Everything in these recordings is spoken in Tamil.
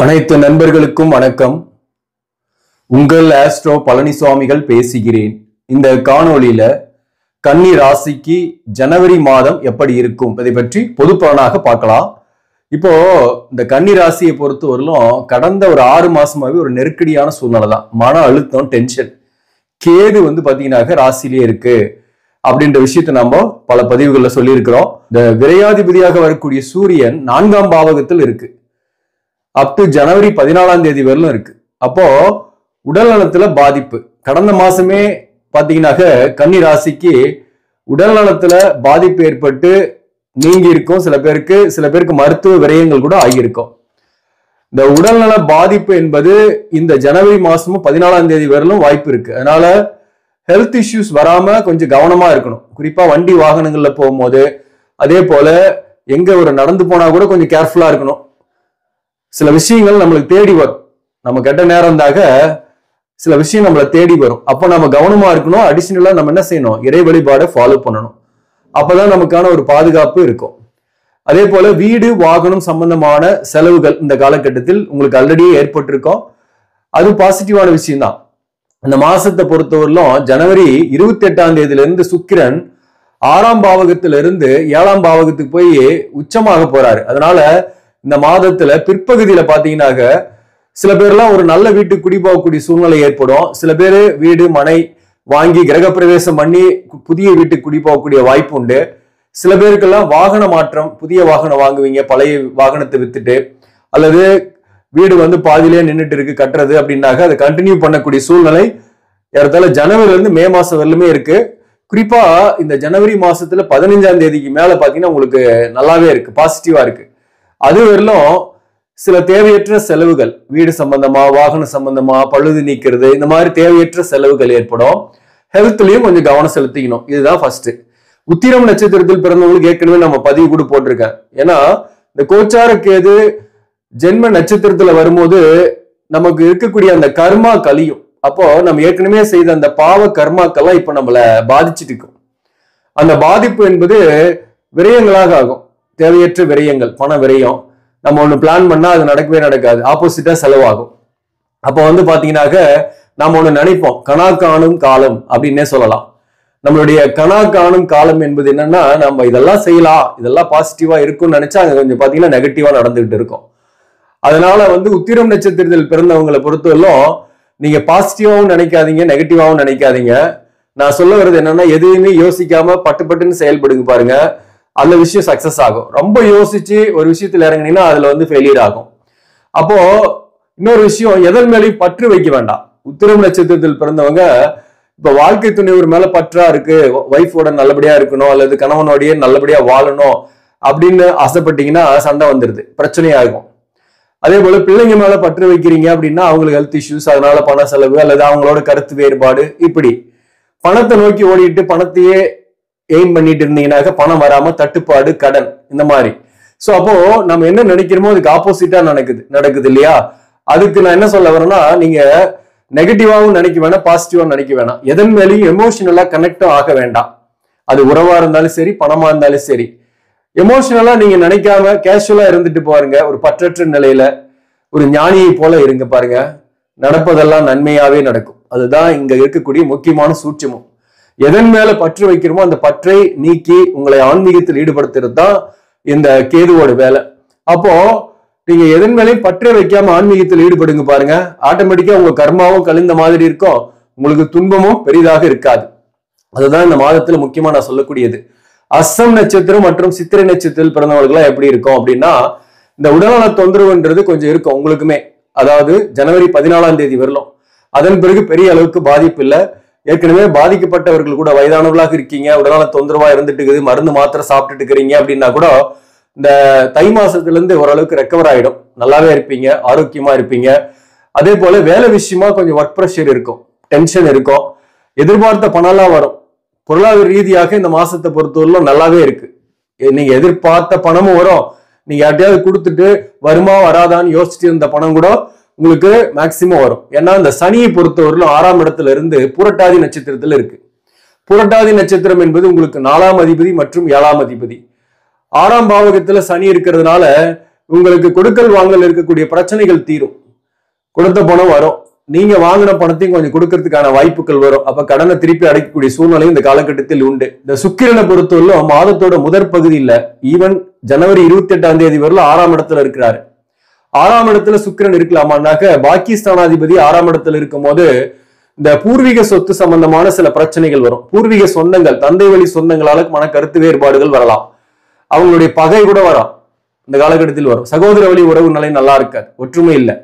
அனைத்து நண்பர்களுக்கும் வணக்கம். உங்கள் ஆஸ்ட்ரோ பழனிசுவாமிகள் பேசுகிறேன். இந்த காணொளியில கன்னி ராசிக்கு ஜனவரி மாதம் எப்படி இருக்கும் இதை பற்றி பொது பலனாக பார்க்கலாம். இப்போ இந்த கன்னி ராசியை பொறுத்தவரையிலும் கடந்த ஒரு 6 மாசமாவே ஒரு நெருக்கடியான சூழ்நிலை தான். மன அழுத்தம், டென்ஷன். கேது பாத்தீங்கன்னாக்க ராசியிலேயே இருக்கு அப்படின்ற விஷயத்தை நம்ம பல பதிவுகள்ல சொல்லியிருக்கிறோம். இந்த விரையாதிபதியாக வரக்கூடிய சூரியன் 4ஆம் பாவகத்தில் இருக்கு. அப் டு ஜனவரி 14ஆம் தேதி வரலும் இருக்கு. அப்போ உடல் நலத்துல பாதிப்பு. கடந்த மாசமே பாத்தீங்கன்னாக்க கன்னி ராசிக்கு உடல் நலத்துல பாதிப்பு ஏற்பட்டு நீங்கி இருக்கும். சில பேருக்கு மருத்துவ விரயங்கள் கூட ஆகியிருக்கும். இந்த உடல்நல பாதிப்பு என்பது இந்த ஜனவரி மாசமும் 14ஆம் தேதி வரலும் வாய்ப்பு இருக்கு. அதனால ஹெல்த் இஷ்யூஸ் வராம கொஞ்சம் கவனமா இருக்கணும். குறிப்பா வண்டி வாகனங்கள்ல போகும்போது, அதே போல எங்க ஒரு நடந்து போனா கூட கொஞ்சம் கேர்ஃபுல்லா இருக்கணும். சில விஷயங்கள் நம்மளுக்கு தேடி வரும். நம்ம கெட்ட நேரம்தாக சில விஷயம் நம்மளை தேடி வரும். அப்போ நம்ம கவனமா இருக்கணும். அடிஷனலா நம்ம என்ன செய்யணும்? இறை வழிபாடை ஃபாலோ பண்ணணும். அப்பதான் நமக்கான ஒரு பாதுகாப்பு இருக்கும். அதே போல வீடு வாகனம் சம்பந்தமான செலவுகள் இந்த காலகட்டத்தில் உங்களுக்கு ஆல்ரெடி ஏற்பட்டிருக்கும். அது பாசிட்டிவான விஷயம் தான். இந்த மாசத்தை பொறுத்தவரையிலும் ஜனவரி 28ஆம் தேதியிலிருந்து சுக்கிரன் 6ஆம் பாவகத்திலிருந்து 7ஆம் பாவகத்துக்கு போய் உச்சமாக போறாரு. அதனால இந்த மாதத்துல பிற்பகுதியில பாத்தீங்கன்னாக்க சில பேர்லாம் ஒரு நல்ல வீட்டுக்கு குடி போகக்கூடிய சூழ்நிலை ஏற்படும். சில பேர் வீடு மனை வாங்கி கிரகப்பிரவேசம் பண்ணி புதிய வீட்டுக்கு குடி போகக்கூடிய வாய்ப்பு உண்டு. சில பேருக்கெல்லாம் வாகன மாற்றம், புதிய வாகனம் வாங்குவீங்க, பழைய வாகனத்தை வித்துட்டு, அல்லது வீடு பாதியிலே நின்றுட்டு இருக்கு கட்டுறது அப்படின்னாக்க அதை கண்டினியூ பண்ணக்கூடிய சூழ்நிலை ஏறத்தாழ ஜனவரில இருந்து மே மாசம் வரலுமே இருக்கு. குறிப்பா இந்த ஜனவரி மாசத்துல 15ஆம் தேதிக்கு மேல பாத்தீங்கன்னா உங்களுக்கு நல்லாவே இருக்கு, பாசிட்டிவா இருக்கு. அது வரலும் சில தேவையற்ற செலவுகள், வீடு சம்பந்தமா, வாகன சம்பந்தமா, பழுது நீக்கிறது, இந்த மாதிரி தேவையற்ற செலவுகள் ஏற்படும். ஹெல்த்லயும் கொஞ்சம் கவனம் செலுத்திக்கணும். இதுதான் ஃபர்ஸ்ட். உத்திரம் நட்சத்திரத்தில் பிறந்தவங்களுக்கு ஏற்கனவே நம்ம பதிவு கூட போட்டிருக்கேன். ஏன்னா இந்த கோச்சார கேது ஜென்ம நட்சத்திரத்துல வரும்போது நமக்கு இருக்கக்கூடிய அந்த கர்மா கலியும். அப்போ நம்ம ஏற்கனவே செய்த அந்த பாவ கர்மாக்கெல்லாம் இப்ப நம்மள பாதிச்சுட்டு இருக்கும். அந்த பாதிப்பு என்பது விரயங்களாக ஆகும். தேவையற்ற விரயங்கள், பண விரயம். நம்ம ஒண்ணு பிளான் பண்ணா அது நடக்கவே நடக்காது, ஆப்போசிட்டா செலவாகும். அப்போ பாத்தீங்கன்னாக்க நாம ஒண்ணு நினைப்போம், கனா காணும் காலம் அப்படின்னே சொல்லலாம். நம்மளுடைய கனா காணும் காலம் என்பது என்னன்னா, நம்ம இதெல்லாம் செய்யலாம், இதெல்லாம் பாசிட்டிவா இருக்கும்னு நினைச்சா அங்க கொஞ்சம் பாத்தீங்கன்னா நெகட்டிவா நடந்துகிட்டு இருக்கும். அதனால உத்திரம் நட்சத்திரத்தில் பிறந்தவங்களை பொறுத்தவரையிலும் நீங்க பாசிட்டிவாவும் நினைக்காதீங்க, நெகட்டிவாவும் நினைக்காதீங்க. நான் சொல்ல வர்றது என்னன்னா, எதையுமே யோசிக்காம பட்டுன்னு செயல்படுங்க பாருங்க, அந்த விஷயம் சக்சஸ் ஆகும். ரொம்ப யோசிச்சு ஒரு விஷயத்துல இறங்கினீங்கன்னா அதுல ஃபெயிலியர் ஆகும். அப்போ இன்னொரு விஷயம், எதன் மேலேயும் பற்று வைக்க வேண்டாம். உத்திரம் நட்சத்திரத்தில் பிறந்தவங்க இப்ப வாழ்க்கை துணைவர் மேல பற்றா இருக்கு, ஒய்ஃபோட நல்லபடியா இருக்கணும் அல்லது கணவனோடய நல்லபடியா வாழணும் அப்படின்னு ஆசைப்பட்டீங்கன்னா சண்டை வந்துருது, பிரச்சனையாகும். அதே போல பிள்ளைங்க மேல பற்று வைக்கிறீங்க அப்படின்னா அவங்களுக்கு ஹெல்த் இஷ்யூஸ், அதனால பண செலவு அல்லது அவங்களோட கருத்து வேறுபாடு, இப்படி பணத்தை நோக்கி ஓடிட்டு பணத்தையே எய்ம் பண்ணிட்டு இருந்தீங்கன்னாக்க பணம் வராம தட்டுப்பாடு, கடன், இந்த மாதிரி. சோ அப்போ நம்ம என்ன நினைக்கிறோமோ அதுக்கு ஆப்போசிட்டா நடக்குது இல்லையா? அதுக்கு நான் என்ன சொல்ல வரேன்னா, நீங்க நெகட்டிவாவும் நினைக்க வேணாம், பாசிட்டிவாவும் நினைக்க வேணாம். எதன் மேலேயும் எமோஷனலா கனெக்டும் ஆக வேண்டாம். அது உறவா இருந்தாலும் சரி, பணமா இருந்தாலும் சரி. எமோஷனலா நீங்க நினைக்காம கேஷுவலா இருந்துட்டு பாருங்க. ஒரு பற்றற்ற நிலையில ஒரு ஞானியை போல இருங்க பாருங்க, நடப்பதெல்லாம் நன்மையாவே நடக்கும். அதுதான் இங்க இருக்கக்கூடிய முக்கியமான சூட்சமும். எதன் மேல பற்று வைக்கிறோமோ அந்த பற்றை நீக்கி உங்களை ஆன்மீகத்தில் ஈடுபடுத்துறது தான் இந்த கேதுவோட வேலை. அப்போ நீங்க எதன் மேலேயும் பற்றை வைக்காம ஆன்மீகத்தில் ஈடுபடுங்க பாருங்க, ஆட்டோமேட்டிக்கா உங்க கர்மாவும் கழிந்த மாதிரி இருக்கும், உங்களுக்கு துன்பமும் பெரிதாக இருக்காது. அதுதான் இந்த மாதத்துல முக்கியமா நான் சொல்லக்கூடியது. அஸ்ஸம் நட்சத்திரம் மற்றும் சித்திரை நட்சத்திரத்தில் பிறந்தவர்கள்லாம் எப்படி இருக்கும் அப்படின்னா, இந்த உடல்நல தொந்தரவுன்றது கொஞ்சம் இருக்கும் உங்களுக்குமே. அதாவது ஜனவரி 14ஆம் தேதி வரலாம். அதன் பிறகு பெரிய அளவுக்கு பாதிப்பு இல்லை. ஏற்கனவே பாதிக்கப்பட்டவர்கள் கூட வயதானவர்களாக இருக்கீங்க, உடல்நல தொந்தரவா இருந்துட்டு இருக்குது, மருந்து மாத்திரை சாப்பிட்டுட்டு இருக்கிறீங்க அப்படின்னா கூட இந்த தை மாசத்துல இருந்து ஓரளவுக்கு ரெக்கவர் ஆயிடும், நல்லாவே இருப்பீங்க, ஆரோக்கியமா இருப்பீங்க. அதே போல வேலை விஷயமா கொஞ்சம் ஒர்க் ப்ரெஷர் இருக்கும், டென்ஷன் இருக்கும், எதிர்பார்த்த பணம்லாம் வரும். பொருளாதார ரீதியாக இந்த மாசத்தை பொறுத்தவரையிலும் நல்லாவே இருக்கு. நீங்க எதிர்பார்த்த பணமும் வரும். நீங்க யார்ட்டையாவது கொடுத்துட்டு வருமா வராதான்னு யோசிச்சுட்டு இருந்த பணம் கூட உங்களுக்கு மேக்சிமம் வரும். ஏன்னா இந்த சனியை பொறுத்தவரையிலும் 6ஆம் இடத்துல இருந்து புரட்டாதி நட்சத்திரத்துல இருக்கு. புரட்டாதி நட்சத்திரம் என்பது உங்களுக்கு 4ஆம் அதிபதி மற்றும் 7ஆம் அதிபதி. 6ஆம் பாவகத்துல சனி இருக்கிறதுனால உங்களுக்கு கொடுக்கல் வாங்கல் இருக்கக்கூடிய பிரச்சனைகள் தீரும். கொடுத்த பணம் வரும். நீங்க வாங்கின பணத்தையும் கொஞ்சம் கொடுக்கறதுக்கான வாய்ப்புகள் வரும். அப்ப கடனை திருப்பி அடைக்கக்கூடிய சூழ்நிலை இந்த காலகட்டத்தில் உண்டு. இந்த சுக்கிரனை பொறுத்தவரை மாதத்தோட முதற் பகுதியில் ஈவன் ஜனவரி 28ஆம் தேதி வரல 6ஆம் இடத்துல இருக்கிறாரு. 6ஆம் இடத்துல சுக்கிரன் இருக்கலாமான்னாக்க பாகிஸ்தானாதிபதி 6ஆம் இடத்துல இருக்கும் போது இந்த பூர்வீக சொத்து சம்பந்தமான சில பிரச்சனைகள் வரும். பூர்வீக சொந்தங்கள், தந்தை வழி சொந்தங்களால மன கருத்து வேறுபாடுகள் வரலாம். அவங்களுடைய பகை கூட வரும். இந்த காலகட்டத்தில் வரும். சகோதர வழி உறவு நிலை நல்லா இருக்காது, ஒற்றுமை இல்லை.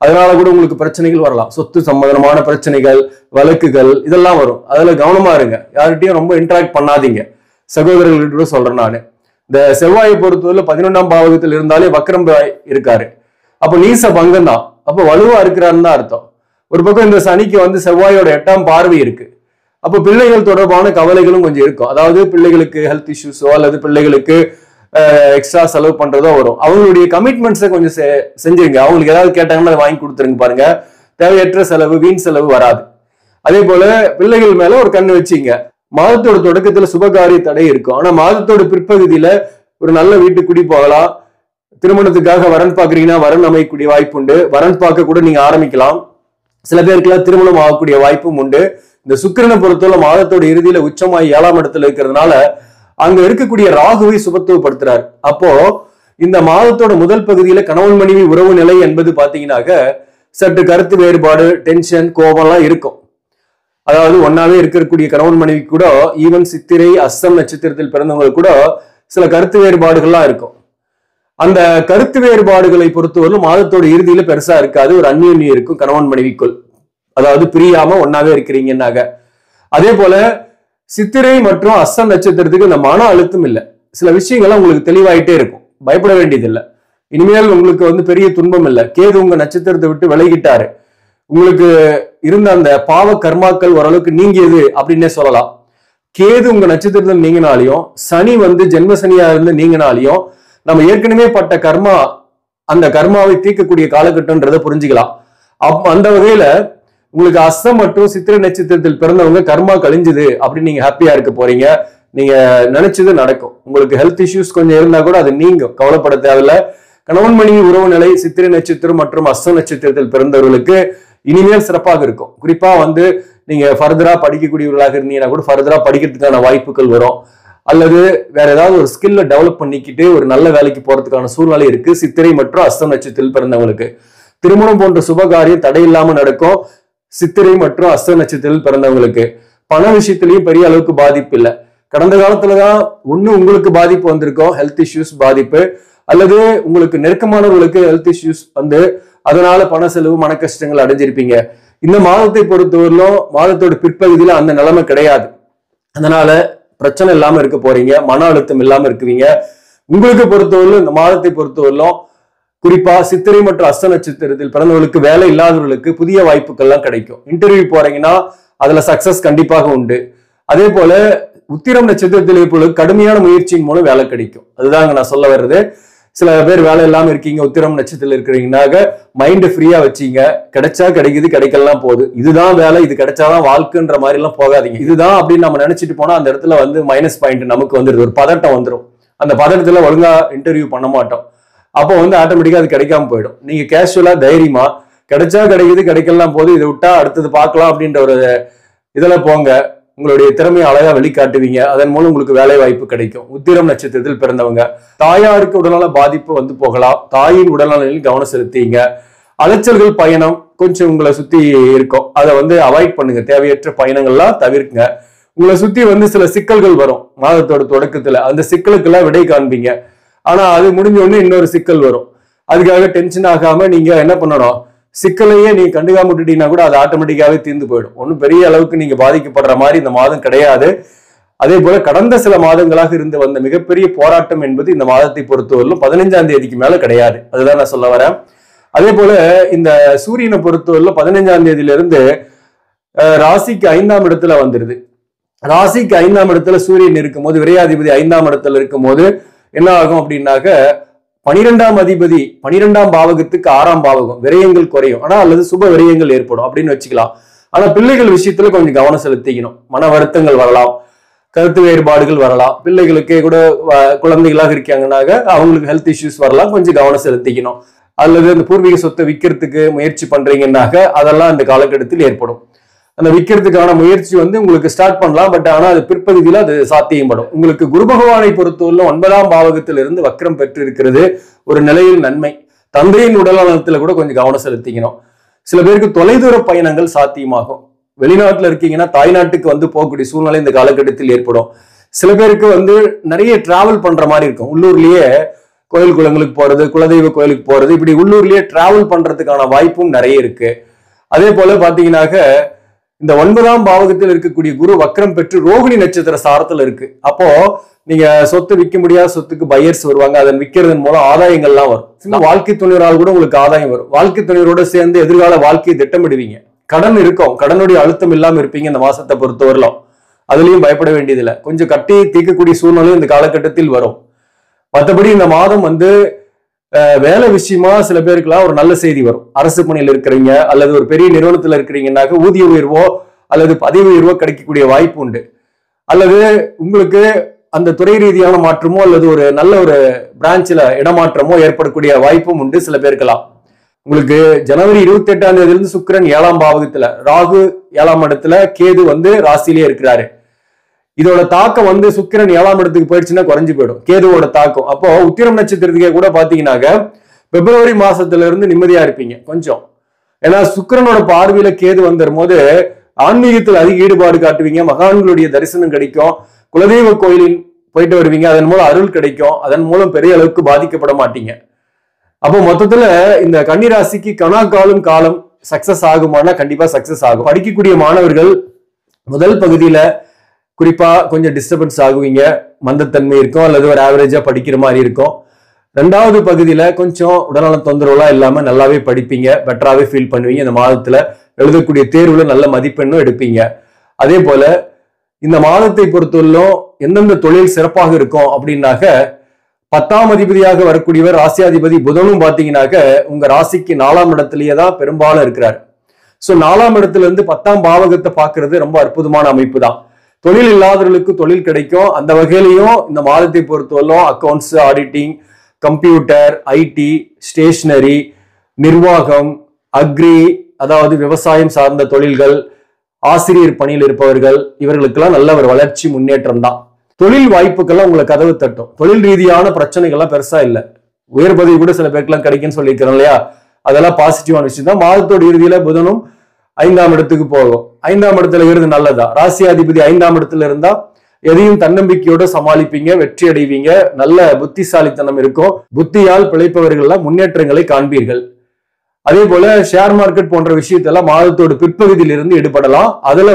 அதனால கூட உங்களுக்கு பிரச்சனைகள் வரலாம். சொத்து சம்பந்தமான பிரச்சனைகள், வழக்குகள் இதெல்லாம் வரும். அதுல கவனமா இருங்க. யார்கிட்டையும் ரொம்ப இன்டராக்ட் பண்ணாதீங்க. சகோதரர்கள்ட்ட சொல்றேன் நான். இந்த செவ்வாயை பொறுத்தவரை 11ஆம் பாவகத்தில் இருந்தாலே வக்ரம் இருக்காரு. அப்ப நீச பங்கம் தான். அப்ப வலுவா இருக்கிறாருன்னு தான் அர்த்தம். ஒரு பக்கம் இந்த சனிக்கு வந்து செவ்வாயோட 8ஆம் பார்வை இருக்கு. அப்ப பிள்ளைகள் தொடர்பான கவலைகளும் கொஞ்சம் இருக்கும். அதாவது பிள்ளைகளுக்கு ஹெல்த் இஷ்யூஸோ அல்லது பிள்ளைகளுக்கு எக்ஸ்ட்ரா செலவு பண்றதோ வரும். அவங்களுடைய கமிட்மெண்ட்ஸை கொஞ்சம் செஞ்சுருங்க. அவங்களுக்கு ஏதாவது கேட்டாங்கன்னா அதை வாங்கி கொடுத்துருங்க. பாருங்க, தேவையற்ற செலவு, வீண் செலவு வராது. அதே போல பிள்ளைகள் மேல ஒரு கண்ணு வச்சுங்க. மாதத்தோட தொடக்கத்துல சுபகாரிய தடை இருக்கும். ஆனா மாதத்தோட பிற்பகுதியில ஒரு நல்ல வீட்டுக்கு குடி போகலாம். திருமணத்துக்காக வரன் பாக்குறீங்கன்னா வரன் அமைக்கக்கூடிய வாய்ப்பு உண்டு. வரன் பார்க்க கூட நீங்க ஆரம்பிக்கலாம். சில பேருக்குலாம் திருமணம் ஆகக்கூடிய வாய்ப்பும் உண்டு. இந்த சுக்கிரனை பொறுத்தவரை மாதத்தோட இறுதியில உச்சமாய் 7ஆம் இடத்துல இருக்கிறதுனால அங்க இருக்கக்கூடிய ராகுவை சுபத்துவப்படுத்துறாரு. அப்போ இந்த மாதத்தோட முதல் பகுதியில கணவன் மனைவி உறவு நிலை என்பது பாத்தீங்கன்னாக்க சற்று கருத்து வேறுபாடு, டென்ஷன், கோபம்லாம் இருக்கும். அதாவது ஒன்னாவே இருக்கக்கூடிய கணவன் மனைவி கூட ஈவன் சித்திரை அஸ்தம் நட்சத்திரத்தில் பிறந்தவங்க கூட சில கருத்து வேறுபாடுகள்லாம் இருக்கும். அந்த கருத்து வேறுபாடுகளை பொறுத்தவரை மாதத்தோட இறுதியில பெருசா இருக்காது. ஒரு அந்யோன்யம் இருக்கும் கணவன் மனைவிக்குள். அதாவது பிரியாம ஒன்னாவே இருக்கிறீங்கன்னாக. அதே போல சித்திரை மற்றும் அஸ்தம் நட்சத்திரத்துக்கு இந்த மன அழுத்தம் இல்லை. சில விஷயங்கள்லாம் உங்களுக்கு தெளிவாயிட்டே இருக்கும். பயப்பட வேண்டியதில்லை. இனிமேல் உங்களுக்கு வந்து பெரிய துன்பம் இல்லை. கேது உங்க நட்சத்திரத்தை விட்டு விலகிட்டாரு. உங்களுக்கு இருந்த அந்த பாவ கர்மாக்கள் ஓரளவுக்கு நீங்கியது அப்படின்னே சொல்லலாம். கேது உங்க நட்சத்திரத்தில் நீங்கினாலையும் சனி வந்து ஜென்ம சனியா இருந்து நீங்கினாலையும் நம்ம ஏற்கனவே பட்ட கர்மா, அந்த கர்மாவை தீர்க்கக்கூடிய காலகட்டம்ன்றதை புரிஞ்சுக்கலாம். அந்த வகையில உங்களுக்கு அஸ்தம் மற்றும் சித்திரை நட்சத்திரத்தில் பிறந்தவங்க கர்மா கழிஞ்சுது அப்படின்னு நீங்க ஹாப்பியா இருக்க போறீங்க. நீங்க நினைச்சது நடக்கும். உங்களுக்கு ஹெல்த் இஷ்யூஸ் கொஞ்சம் இருந்தா கூட அது நீங்கும். கவலைப்பட தேவையில்ல. கணவன் மனைவி உறவு நிலை சித்திரை நட்சத்திரம் மற்றும் அஸ்தம் நட்சத்திரத்தில் பிறந்தவர்களுக்கு இனிமேல் சிறப்பாக இருக்கும். குறிப்பா வந்து நீங்க ஃபர்தரா படிக்கக்கூடியவர்களாக இருந்தீங்கன்னா கூட ஃபர்தரா படிக்கிறதுக்கான வாய்ப்புகள் வரும். அல்லது வேற ஏதாவது ஒரு ஸ்கில்ல டெவலப் பண்ணிக்கிட்டு ஒரு நல்ல வேலைக்கு போறதுக்கான சூழ்நிலை இருக்கு. சித்திரை மற்றும் அஸ்தம் நட்சத்திரத்தில் பிறந்தவங்களுக்கு திருமணம் போன்ற சுபகாரியம் தடையில்லாம நடக்கும். சித்திரை மற்றும் அஸ்த நட்சத்திரத்தில் பிறந்தவங்களுக்கு பண விஷயத்திலையும் பெரிய அளவுக்கு பாதிப்பு இல்லை. கடந்த காலத்துலதான் ஒண்ணு உங்களுக்கு பாதிப்பு வந்திருக்கும், ஹெல்த் இஷ்யூஸ் பாதிப்பு, அல்லது உங்களுக்கு நெருக்கமானவர்களுக்கு ஹெல்த் இஷ்யூஸ் வந்து அதனால பண செலவு, மன கஷ்டங்கள் அடைஞ்சிருப்பீங்க. இந்த மாதத்தை பொறுத்தவரையிலும் மாதத்தோட பிற்பகுதியில அந்த நிலைமை கிடையாது. அதனால பிரச்சனை இல்லாம இருக்க போறீங்க. மன அழுத்தம் இல்லாம இருக்குவீங்க. உங்களுக்கு பொறுத்தவரையிலும் இந்த மாதத்தை பொறுத்தவரையிலும் குறிப்பா சித்திரை மற்றும் அஸ்த நட்சத்திரத்தில் பிறந்தவர்களுக்கு வேலை இல்லாதவர்களுக்கு புதிய வாய்ப்புகள்லாம் கிடைக்கும். இன்டர்வியூ போறீங்கன்னா அதுல சக்சஸ் கண்டிப்பாக உண்டு. அதே போல உத்திரம் நட்சத்திரத்தில் இருப்பவர்களுக்கு கடுமையான முயற்சியின் மூலம் வேலை கிடைக்கும். அதுதாங்க நான் சொல்ல வர்றது. சில பேர் வேலை இல்லாம இருக்கீங்க, உத்திரம் நட்சத்திரத்தில் இருக்கிறீங்கன்னாக்க மைண்ட் ஃப்ரீயா வச்சீங்க. கிடைச்சா கிடைக்குது, கிடைக்கலாம் போகுது. இதுதான் வேலை, இது கிடைச்சாதான் வாழ்க்கைன்ற மாதிரி எல்லாம் போகாதீங்க. இதுதான் அப்படின்னு நம்ம நினைச்சிட்டு போனா அந்த இடத்துல வந்து மைனஸ் பாயிண்ட் நமக்கு வந்துருது. ஒரு பதட்டம் வந்துடும். அந்த பதட்டத்துல ஒழுங்கா இன்டர்வியூ பண்ண மாட்டோம். அப்போ வந்து ஆட்டோமேட்டிக்கா அது கிடைக்காம போயிடும். நீங்க கேஷுவலா தைரியமா கிடைச்சா கிடைக்குது, கிடைக்கலாம் போது, இதை விட்டா அடுத்தது பார்க்கலாம் அப்படின்ற ஒரு இதுல போங்க. உங்களுடைய திறமையை அழகா வெளிக்காட்டுவீங்க. அதன் மூலம் உங்களுக்கு வேலை வாய்ப்பு கிடைக்கும். உத்திரம் நட்சத்திரத்தில் பிறந்தவங்க தாயாருக்கு உடல்நல பாதிப்பு வந்து போகலாம். தாயின் உடல்நலையில் கவனம் செலுத்திங்க. அலைச்சல்கள், பயணம் கொஞ்சம் உங்களை சுத்தி இருக்கும். அதை வந்து அவாய்ட் பண்ணுங்க. தேவையற்ற பயணங்கள்லாம் தவிர்க்குங்க. உங்களை சுத்தி வந்து சில சிக்கல்கள் வரும் மாதத்தோட தொடக்கத்துல. அந்த சிக்கலுக்கெல்லாம் விடை காண்பீங்க. ஆனா அது முடிஞ்ச உடனே இன்னொரு சிக்கல் வரும். அதுக்காக டென்ஷன் ஆகாம நீங்க என்ன பண்ணணும், சிக்கலையே நீங்க கண்டுக்காம விட்டுட்டீங்கன்னா கூட அது ஆட்டோமேட்டிக்காவே தீர்ந்து போயிடும். ஒன்றும் பெரிய அளவுக்கு நீங்க பாதிக்கப்படுற மாதிரி இந்த மாதம் கிடையாது. அதே போல கடந்த சில மாதங்களாக இருந்து வந்த மிகப்பெரிய போராட்டம் என்பது இந்த மாதத்தை பொறுத்தவரையிலும் 15ஆம் தேதிக்கு மேல கிடையாது. அதுதான் நான் சொல்ல வரேன். அதே போல இந்த சூரியனை பொறுத்தவரையிலும் 15ஆம் தேதியிலிருந்து ராசிக்கு 5ஆம் இடத்துல வந்துருது. ராசிக்கு 5ஆம் இடத்துல சூரியன் இருக்கும்போது, விரையாதிபதி 5ஆம் இடத்துல இருக்கும்போது என்ன ஆகும் அப்படின்னாக்க 12ஆம் அதிபதி 12ஆம் பாவகத்துக்கு 6ஆம் பாவகம், விரயங்கள் குறையும். ஆனா அல்லது சுப விரயங்கள் ஏற்படும் அப்படின்னு வச்சுக்கலாம். ஆனா பிள்ளைகள் விஷயத்துல கொஞ்சம் கவனம் செலுத்திக்கணும். மன வருத்தங்கள் வரலாம். கருத்து வேறுபாடுகள் வரலாம். பிள்ளைகளுக்கே கூட குழந்தைகளாக இருக்காங்கன்னாக அவங்களுக்கு ஹெல்த் இஷ்யூஸ் வரலாம். கொஞ்சம் கவனம் செலுத்திக்கணும். அல்லது அந்த பூர்வீக சொத்தை விற்கிறதுக்கு முயற்சி பண்றீங்கன்னாக்க அதெல்லாம் இந்த காலகட்டத்தில் ஏற்படும். அந்த விற்கிறதுக்கான முயற்சி உங்களுக்கு ஸ்டார்ட் பண்ணலாம். பட் ஆனா அது பிற்பகுதியில் அது சாத்தியப்படும். உங்களுக்கு குரு பகவானை பொறுத்தவரை 9ஆம் பாவகத்திலிருந்து வக்ரம் பெற்று இருக்கிறது ஒரு நிலையில் நன்மை. தந்தையின் உடல் நலத்துல கூட கொஞ்சம் கவனம் செலுத்திக்கணும். சில பேருக்கு தொலைதூர பயணங்கள் சாத்தியமாகும். வெளிநாட்டுல இருக்கீங்கன்னா தாய்நாட்டுக்கு போகக்கூடிய சூழ்நிலை இந்த காலகட்டத்தில் ஏற்படும். சில பேருக்கு நிறைய டிராவல் பண்ற மாதிரி இருக்கும். உள்ளூர்லயே கோயில் குளங்களுக்கு போறது, குலதெய்வ கோயிலுக்கு போறது, இப்படி உள்ளூர்லயே டிராவல் பண்றதுக்கான வாய்ப்பும் நிறைய இருக்கு. அதே போல பாத்தீங்கன்னாக்க இந்த 9ஆம் பாவகத்தில் இருக்கக்கூடிய குரு வக்ரம் பெற்று ரோகிணி நட்சத்திர சாரத்துல இருக்கு. அப்போ நீங்க சொத்து விற்க முடியாத சொத்துக்கு பையர்ஸ் வருவாங்க. அதன் விற்கிறதன் மூலம் ஆதாயங்கள்லாம் வரும். வாழ்க்கை துணைவரால் கூட உங்களுக்கு ஆதாயம் வரும். வாழ்க்கை துணைவரோட சேர்ந்து எதிர்கால வாழ்க்கையை திட்டமிடுவீங்க. கடன் இருக்கும், கடனுடைய அழுத்தம் இல்லாம இருப்பீங்க இந்த மாசத்தை பொறுத்தவரையிலும். அதுலயும் பயப்பட வேண்டியதில்லை. கொஞ்சம் கட்டி தீர்க்கக்கூடிய சூழ்நிலையும் இந்த காலகட்டத்தில் வரும். மற்றபடி இந்த மாதம் வேலை விஷயமா சில பேருக்குலாம் ஒரு நல்ல செய்தி வரும். அரசு பணியில் இருக்கிறீங்க அல்லது ஒரு பெரிய நிறுவனத்துல இருக்கிறீங்கன்னாக்க ஊதிய உயர்வோ அல்லது பதவி உயர்வோ கிடைக்கக்கூடிய வாய்ப்பு உண்டு. அல்லது உங்களுக்கு அந்த துறை ரீதியான மாற்றமோ அல்லது ஒரு நல்ல ஒரு பிரான்ச்ல இடமாற்றமோ ஏற்படக்கூடிய வாய்ப்பும் உண்டு சில பேருக்கெல்லாம். உங்களுக்கு ஜனவரி 28ஆம் தேதியிலிருந்து சுக்கிரன் 7ஆம் பாவகத்துல, ராகு 7ஆம் இடத்துல, கேது ராசியிலே இருக்கிறாரு. இதோட தாக்கம் சுக்கிரன் 7ஆம் இடத்துக்கு போயிடுச்சுன்னா குறைஞ்சு போயிடும் கேதுவோட தாக்கம். அப்போ உத்திரம் நட்சத்திரத்துக்கே கூட பாத்தீங்கன்னாக்க பிப்ரவரி மாசத்துல இருந்து நிம்மதியா இருப்பீங்க கொஞ்சம். ஏன்னா சுக்கிரனோட பார்வையில கேது வந்துடும் போது ஆன்மீகத்தில் அதிக ஈடுபாடு காட்டுவீங்க. மகான்களுடைய தரிசனம் கிடைக்கும். குலதெய்வ கோயிலின் போயிட்டு வருவீங்க. அதன் மூலம் அருள் கிடைக்கும். அதன் மூலம் பெரிய அளவுக்கு பாதிக்கப்பட மாட்டீங்க. அப்போ மொத்தத்துல இந்த கன்னிராசிக்கு கணாக்காலும் காலம் சக்சஸ் ஆகுமானா கண்டிப்பா சக்சஸ் ஆகும். படிக்கக்கூடிய மாணவர்கள் முதல் பகுதியில குறிப்பா கொஞ்சம் டிஸ்டர்பன்ஸ் ஆகுவீங்க. மந்தத்தன்மை இருக்கும் அல்லது ஒரு ஆவரேஜா படிக்கிற மாதிரி இருக்கும். 2வது பகுதியில கொஞ்சம் உடல்நல தொந்தரவுலாம் இல்லாம நல்லாவே படிப்பீங்க. பெட்டராகவே ஃபீல் பண்ணுவீங்க. இந்த மாதத்துல எழுதக்கூடிய தேர்வுல நல்ல மதிப்பெண்ணும் எடுப்பீங்க. அதே போல இந்த மாதத்தை பொறுத்தவரையிலும் எந்தெந்த தொழில் சிறப்பாக இருக்கும் அப்படின்னாக்க 10ஆம் அதிபதியாக வரக்கூடியவர் ராசியாதிபதி புதனும் பாத்தீங்கன்னாக்க உங்க ராசிக்கு 4ஆம் இடத்திலேயே தான் பெரும்பாலும் இருக்கிறார். சோ 4ஆம் இடத்துல இருந்து 10ஆம் பாவகத்தை பாக்குறது ரொம்ப அற்புதமான அமைப்பு தான். தொழில் இல்லாதவர்களுக்கு தொழில் கிடைக்கும். அந்த வகையிலையும் இந்த மாதத்தை பொறுத்தவரையிலும் accounts, auditing, computer, IT, stationery, நிர்வாகம், அக்ரி, அதாவது விவசாயம் சார்ந்த தொழில்கள், ஆசிரியர் பணியில் இருப்பவர்கள், இவர்களுக்கெல்லாம் நல்ல ஒரு வளர்ச்சி முன்னேற்றம் தான். தொழில் வாய்ப்புக்கெல்லாம் உங்களை கதவு தட்டும். தொழில் ரீதியான பிரச்சனைகள்லாம் பெருசா இல்லை. உயர் பதவி கூட சில பேருக்குலாம் கிடைக்குன்னு சொல்லியிருக்கிறோம் இல்லையா, அதெல்லாம் பாசிட்டிவான விஷயம் தான். மாதத்தோட இறுதியில புதனும் 5ஆம் இடத்துக்கு போகும். 5ஆம் இடத்துல இருந்து நல்லதா. ராசியாதிபதி 5ஆம் இடத்துல இருந்தா எதையும் தன்னம்பிக்கையோட சமாளிப்பீங்க, வெற்றி அடைவீங்க, நல்ல புத்திசாலித்தனம் இருக்கும். புத்தியால் பிழைப்பவர்கள்லாம் முன்னேற்றங்களை காண்பீர்கள். அதே போல ஷேர் மார்க்கெட் போன்ற விஷயத்தெல்லாம் மாதத்தோட பிற்பகுதியில இருந்து ஈடுபடலாம். அதுல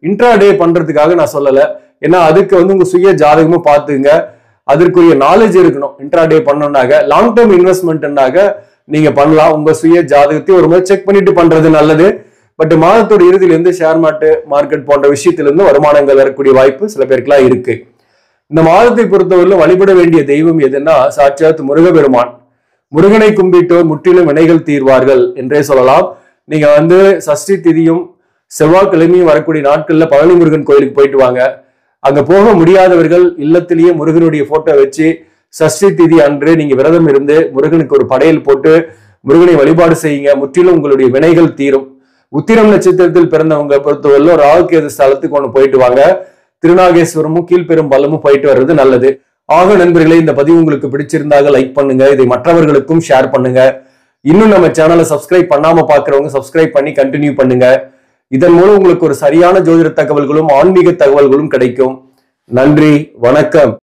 இன்ட்ராடே பண்றதுக்காக நான் சொல்லல. ஏன்னா அதுக்கு உங்க சுய ஜாதகமும் பார்த்துங்க. அதற்குரிய நாலேஜ் இருக்கணும். இன்ட்ராடே பண்ணோம்னாக லாங் டேர்ம் இன்வெஸ்ட்மெண்ட்னாக நீங்க பண்ணலாம். உங்க சுய ஜாதகத்தை ஒரு முறை செக் பண்ணிட்டு பண்றது நல்லது. பட் மாதத்தோட இறுதியிலிருந்து ஷேர் மார்க்கெட் போன்ற விஷயத்திலிருந்து வருமானங்கள் வரக்கூடிய வாய்ப்பு சில பேருக்குலாம் இருக்கு. இந்த மாதத்தை பொறுத்தவரையிலும் வழிபட வேண்டிய தெய்வம் எதுன்னா சாட்சாத் முருகபெருமான். முருகனை கும்பிட்டோர் முற்றிலும் வினைகள் தீர்வார்கள் என்றே சொல்லலாம். நீங்க சஷ்டி திதியும் செவ்வாய்க்கிழமையும் வரக்கூடிய நாட்கள்ல பழனி முருகன் கோயிலுக்கு போயிட்டு வாங்க. அங்க போக முடியாதவர்கள் இல்லத்திலேயே முருகனுடைய போட்டோ வச்சு சஷ்டி திதி அன்று நீங்க விரதம் இருந்து முருகனுக்கு ஒரு படையல் போட்டு முருகனை வழிபாடு செய்யுங்க. முற்றிலும் உங்களுடைய வினைகள் தீரும். உத்திரம் நட்சத்திரத்தில் பிறந்தவங்க பொறுத்தவரையிலும் ராகுகேது ஸ்தலத்துக்கு ஒன்று போயிட்டு வாங்க. திருநாகேஸ்வரமும் கீழ்பெரும்பள்ளமும் போயிட்டு வர்றது நல்லது. ஆக நண்பர்களே, இந்த பதிவு உங்களுக்கு பிடிச்சிருந்தாக லைக் பண்ணுங்க. இதை மற்றவர்களுக்கும் ஷேர் பண்ணுங்க. இன்னும் நம்ம சேனலை சப்ஸ்கிரைப் பண்ணாம பாக்குறவங்க சப்ஸ்கிரைப் பண்ணி கண்டினியூ பண்ணுங்க. இதன் மூலம் உங்களுக்கு ஒரு சரியான ஜோதிட தகவல்களும் ஆன்மீக தகவல்களும் கிடைக்கும். நன்றி, வணக்கம்.